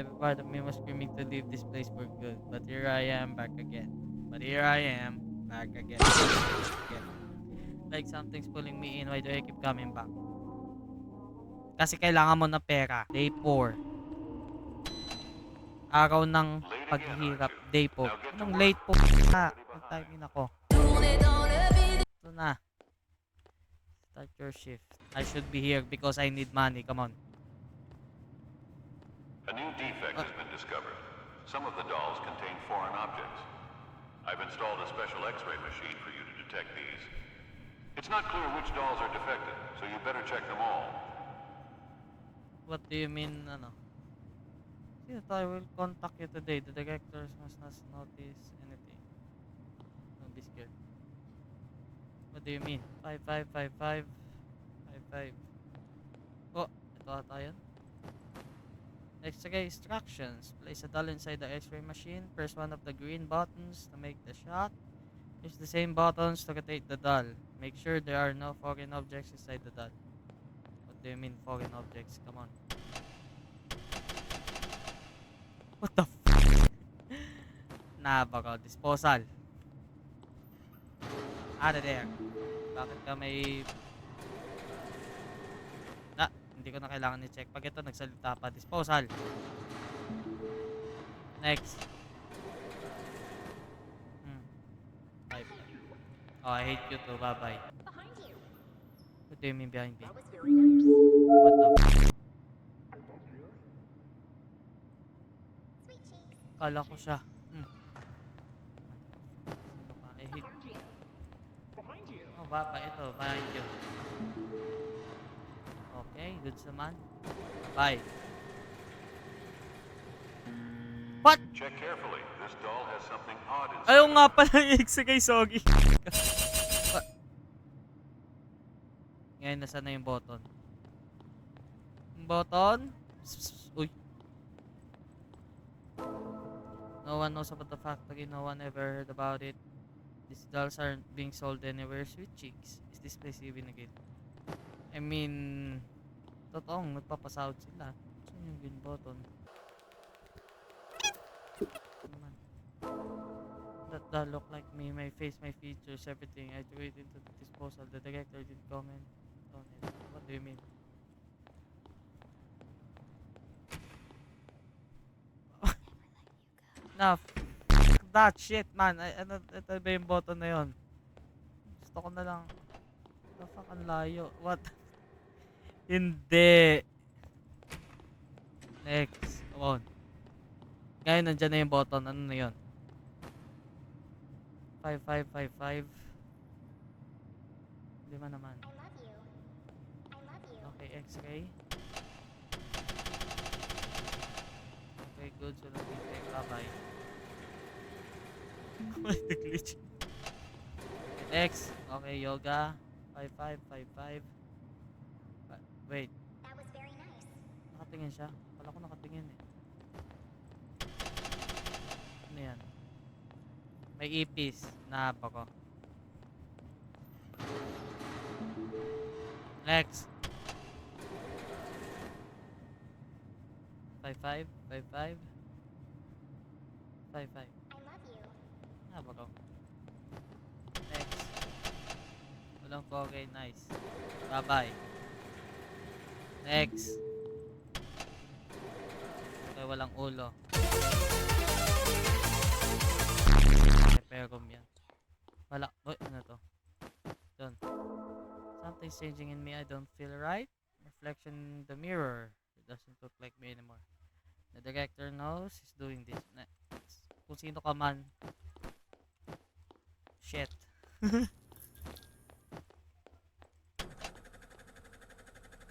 Every part of me was screaming to leave this place for good. But here I am back again. But here I am back again. Again. Like something's pulling me in. Why do I keep coming back? Kasi kailangan mo ng pera. Day 4. Araw ng Late again, aren't paghihirap. you? Day po. Now get to Anong work. late po? Nag-timing ako. Ito na. Start your shift. I should be here because I need money. Come on. A new defect has been discovered. Some of the dolls contain foreign objects. I've installed a special X-ray machine for you to detect these. It's not clear which dolls are defective, so you better check them all. What do you mean, ano? Yes, I will contact you today. The directors must not notice anything. Don't be scared. What do you mean? 5555 55. Oh, ito ata yun. X-ray instructions. Place a doll inside the X-ray machine. Press one of the green buttons to make the shot. Use the same buttons to rotate the doll. Make sure there are no foreign objects inside the doll. What do you mean foreign objects? Come on. What the Nah, baka disposal. Out of there. Bakit ka may... Hindi ko na kailangan i-check. Pag ito nagsalita pa, disposal. Next. Bye. Oh, I hate you too. Bye-bye. What do you mean behind me? What the... Kala ko siya. Sino ka? I hate... Oh, baba. Ito. Behind you. Okay, goods naman. Bye. What? Check carefully. This doll has something odd inside. Ayaw nga pala yung kay Sogi. Ngayon, nasa na yung button? Yung button? Uy. No one knows about the factory. No one ever heard about it. These dolls aren't being sold anywhere. Sweet cheeks. Is this place even again? I mean, totoong nagpapasahod sila. Saan yung green button? Naman. That doll look like me. My face, my features, everything. I threw it into the disposal. The director didn't comment on it. What do you mean? Nah, that shit, man. Ito ba yung button na yun? Gusto ko na lang. The fuck, ang layo. What? Hindi. Next. Come on. Ngayon, nandyan na yung button. Ano na yun? 5555. Lima naman. Okay, X-ray. Okay, good. So, nag-effect. Bye-bye. Wait, glitch. Next. Okay, yoga. 5555. Wait. Nakatingin siya. Kala ko nakatingin eh. Ano yan? May ipis. Nahaba ko. Next. 5555 55. Nahaba ko. Next. Walang po. Okay, nice. Bye-bye. Next. Okay, walang ulo. Perum yan. Wala. Uy, ano to? Dun. Something's changing in me. I don't feel right. Reflection in the mirror. It doesn't look like me anymore. The director knows he's doing this. Kung sino ka man. Shit.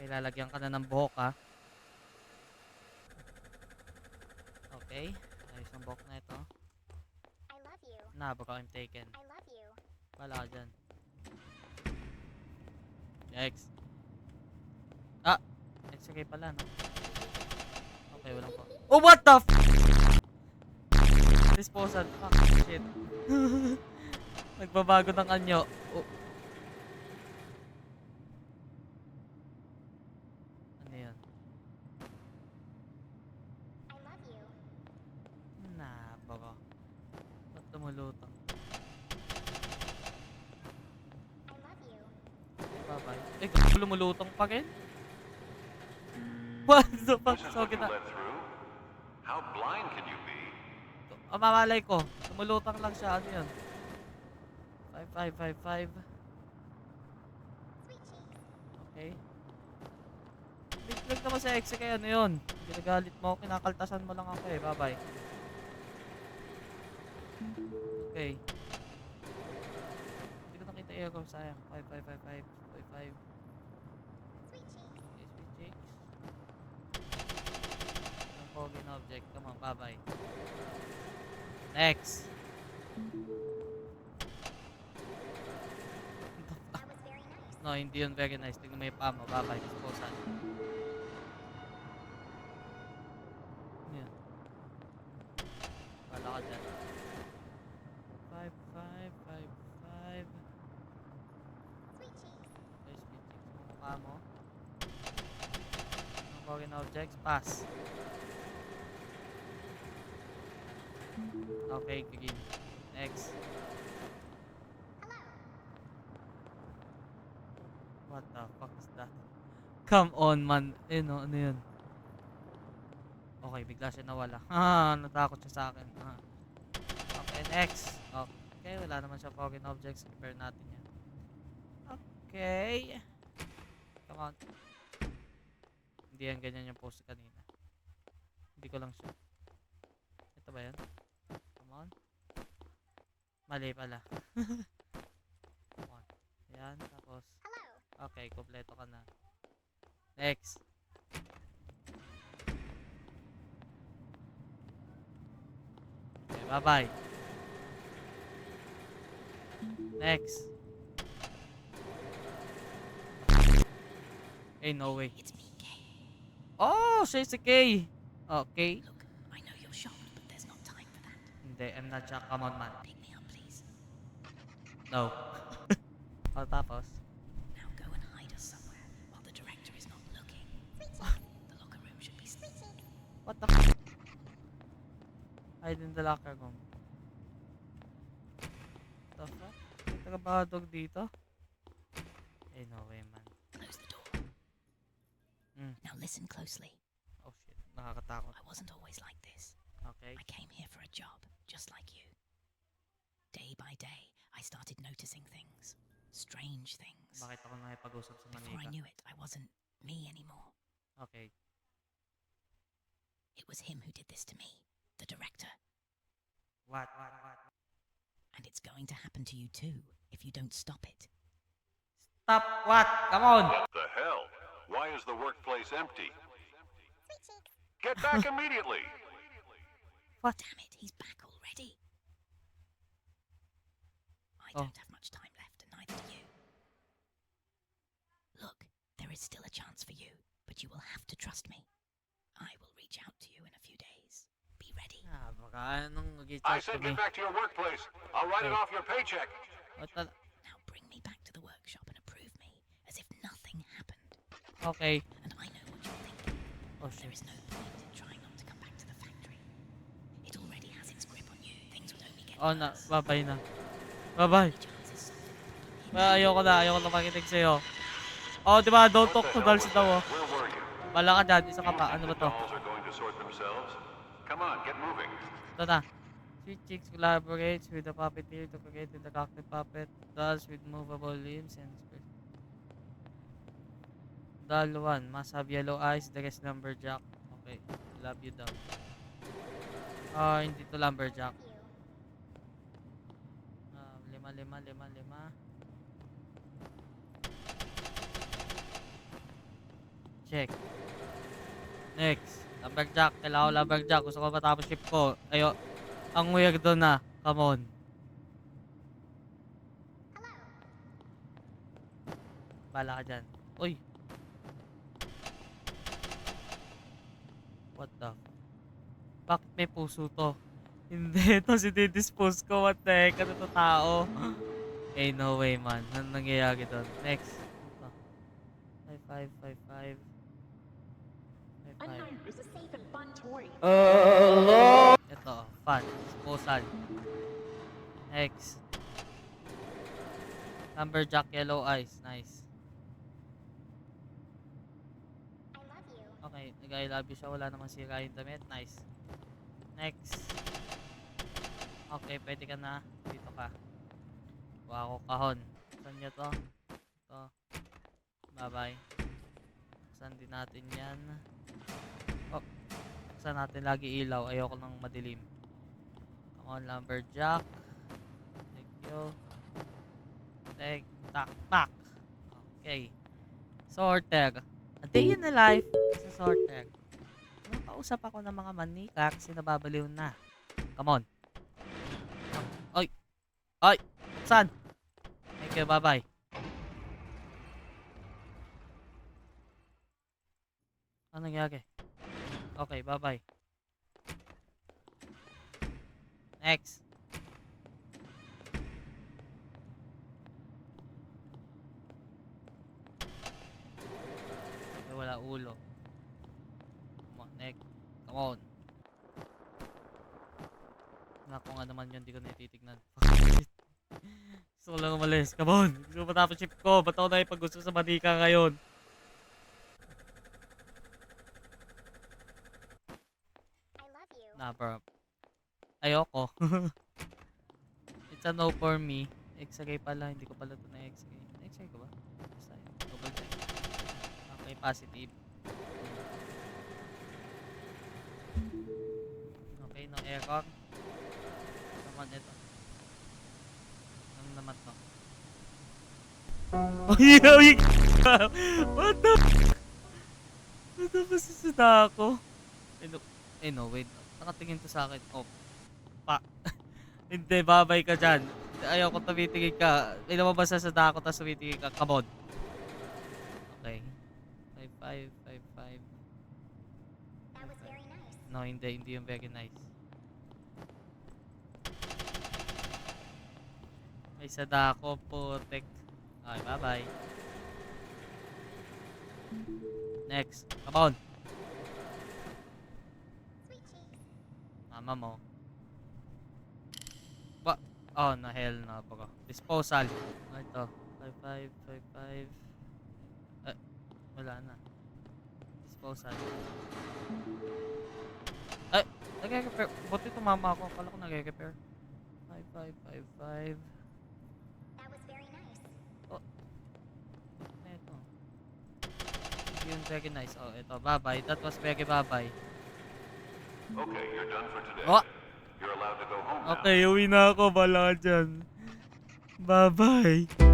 Okay, lalagyan ka na ng buhok ha. Okay. Ayos ang buhok na ito. Na, baka I'm taken. Wala ka dyan. Next. Ah! X-ray pala, no? Okay, walang po. Oh, what the f***? Disposal. Fuck, shit. Nagbabago ng anyo. Oh. Ano yan? baka. Ba't lumulutang? Bye-bye. Eh, lumulutang pa rin? What the fuck? This is So, what you let through? How blind can you be? mamalay ko. Lumulutang lang siya. Ano yun? 5555. Okay. Big naman sa ex kaya ano yun? Ginagalit mo, kinakaltasan mo lang ako eh. Bye-bye. Okay. Hindi ko nakita arrow, sayang. 5555. 55. Okay, sweet chicks. Ang pogi na object. Come on, bye-bye. Next. No, hindi yun very nice. Tingnan mo yung paa mo. Bye-bye. Disposal. Yan. Wala ka dyan. 5555. Okay, sweet chicks. Ang mukha mo. Ang pogi na objects. Pass. Okay, green. Next. What the fuck is that? Come on, man. Eh, no, ano yun? Okay, bigla siya nawala. Natakot siya sa akin. Okay, next. Okay, wala naman siya foreign objects. Compare natin yan. Okay. Come on. Hindi yan ganyan yung post kanina. Hindi ko lang siya. Ito ba yan? Come on. Mali pala. Come on. Yan, tapos. Okay, kompleto ka na. Next. Okay, bye-bye. Next. Hey, no way. It's me, Kay. Oh, siya si Kay. Okay. Look, I know you're shocked, but there's not time for that. Hindi, I'm not shocked. Come on, man. Pick me up, please. No. Tapos. Now go and hide us somewhere while the director is not looking. The locker room should be What the f***? Hide in the locker room. What the fuck? May taga-dog dito? Eh, no way, man. Close the door. Mm. Now listen closely. Oh shit, nakakatakot. I wasn't always like this. Okay. I came here for a job, just like you. Day by day, I started noticing things. Strange things. Bakit ako nakipag-usap sa Before I Manika? knew it, I wasn't me anymore. Okay. It was him who did this to me, the director. What? And it's going to happen to you too, if you don't stop it. Stop what? Come on! What the hell? Why is the workplace empty? Get back immediately! What? Damn it, he's back already. I Oh. don't have much time left, and neither do you. Look, there is still a chance for you, but you will have to trust me. I will reach out to you in a few days. Be ready. Baka anong mag-chat I to said me? get back to your workplace. I'll write it Okay. off your paycheck. What the... Now bring me back to the workshop and approve me, as if nothing happened. Okay. And I know what you're thinking. Oh There shit. is no point in trying not to come back to the factory. It already has its grip on you. Things would only get Oh na, worse. bye-bye na. Bye-bye. The chances are Ayoko na makinig sa'yo. Oh, di ba? Don't What talk the to hell dolls was daw, that? oh. Where were you? Bala ka dyan, isa ka pa. You Ano think ba the to? dolls are going to sort themselves? Come on, get moving. Ito na. Sweet Chicks collaborates with the puppeteer to create the interactive puppet dolls with movable limbs and space. Doll 1 must have yellow eyes, the rest lumberjack. Okay, love you doll. Hindi to lumberjack. 5. Check. Next. Lumberjack. Kailangan ko lumberjack. Gusto ko matapos ship ko. Ayo. Ang weirdo na. Come on. Bala ka dyan. Uy. What the? Bakit may puso to? Hindi. Ito si dispose ko. What the heck? Ano to tao? Eh, no way man. Ano nangyayari doon? Next. Ito. 5555. 55. Unknown is a safe and fun toy. Ito. Fun. disposal. Next. Lumberjack yellow eyes. Nice. Okay, nag-I love you siya. Wala namang sira yung damit. Nice. Next. Okay, pwede ka na. Dito ka. Kuha ko kahon. Saan nyo to? Ito. Bye-bye. Buksan din natin yan. Oh. Buksan natin lagi ilaw. Ayoko ng madilim. Come on, lumberjack. Thank you. Take, tak, tak. Okay. Sorter. A day in the life sa sorter. Nakausap ako ng mga manika kasi nababaliw na. Come on. Ay! Ay! Buksan! Thank you, bye-bye. Ano nangyari? Okay, bye-bye. Next. Okay, wala ulo. Come on, next. Come on. Kung ano naman yun, di ko na ititignan. Gusto ko lang umalis. Come on. Gusto ko matapos shift ko. Ba't ako na ipag-gusto sa manika ngayon? Nah, bro. Ayoko. It's a no for me. X-ray pala. Hindi ko pala ito na X-ray. X-ray ko ba? Basta yun. Double check. Okay, positive. Okay, no error. Naman ito. Ano naman to? Oh yeah, what the What the masasada ako? No, wait. Nakatingin to sa akin. Oh, pa. Hindi, babay ka dyan. Ayaw ko tumitingin ka. May lumabas sa ako tapos tumitingin ka. Come on. Okay. 5-5, 5-5. No, hindi yung very nice. May sadako, putek. Okay, bye-bye. Next. Come on. Mama mo. Ba? Oh, na hell na bro. Disposal. Ito. 5-5, 5-5. Wala na. Disposal. Ay, nag-repair. Buti tumama ako. Akala ko nag-repair. 5-5, 5-5. Oh. Ito. Yung very nice. Oh, ito. Bye-bye. That was very bye-bye. Okay, you're done for today. Oh. You're allowed to go home now. Okay, uwi na ako. Bala ka dyan. Bye-bye.